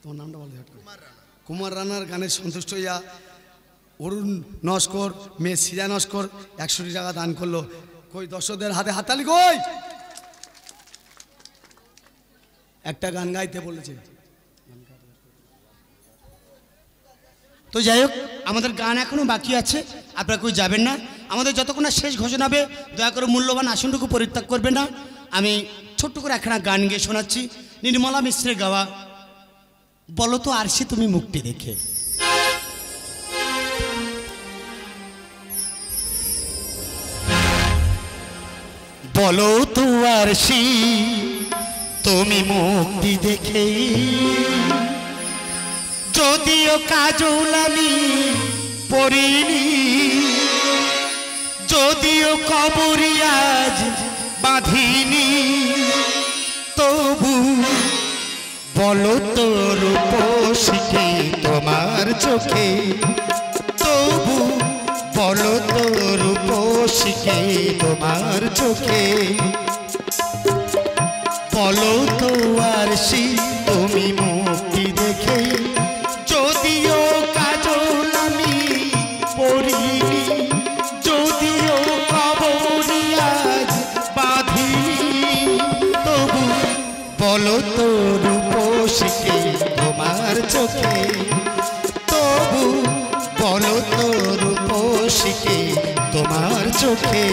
তোমার নামটা বলো। কুমার রানার গানে সন্তুষ্ট হইয়া অরুণ নস্কর মেয়ে সিরা নস্কর 100 টাকা দান করলো। কই দর্শকদের হাতে হাততালি কই? একটা গান গাইতে বলেছে। তো যাই হোক, আমাদের গান এখনো বাকি আছে, আপনারা কেউ যাবেন না। আমাদের যতক্ষণ না শেষ ঘোষণা হবে, দয়া করে মূল্যবান আসনটুকু পরিত্যাগ করবেন না। আমি ছোট্ট করে একখানা গান গেয়ে শোনাচ্ছি, নির্মলা মিশ্রের গাওয়া, বলো তো আরশি তুমি মুক্তি দেখে। বলো তো আরশি তুমি মুক্তি দেখে, যদিও কাজল আমি পড়িনি, যদিও কবরি আজ বাঁধিনি, তবু বলো তো রূপসীকে তোমার চোখে, তবু বলো তো রূপসীকে তোমার চোখে, বলো তো আরশি তুমি মুক্তি দেখে, যদিও কাজল আমি পড়িনি, যদিও কবরি আজ বাঁধিনি, তবু বলো তো রূপসীকে তোমার চোখে, তবু বলো তো রূপসীকে তোমার চোখে।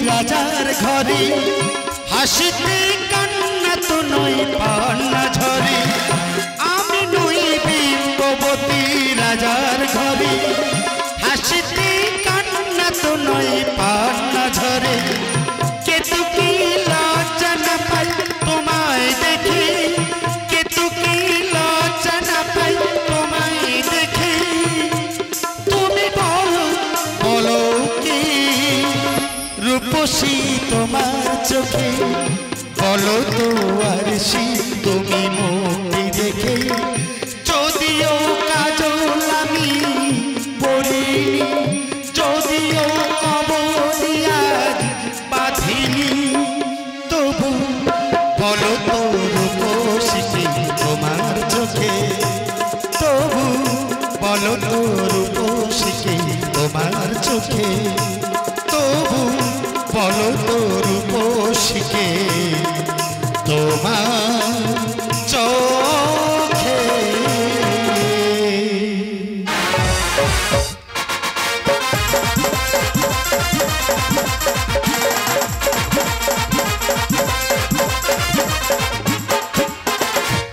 রাজার ঘরে হাসিতে কান্না তো নয় পান্না ঝরে, আমি নই বিম্ববতী রাজার ঘরে হাসিতে কান্না তো নয় পান্না ঝরে, কেতু কি লজ্জা না পাই তোমায় দেখে, কেতু কি লজ্জা না পাই তোমায় দেখে, তুমি বলো বলো কি রূপসী তোমার চোখে, বলো তো আরশি তুমি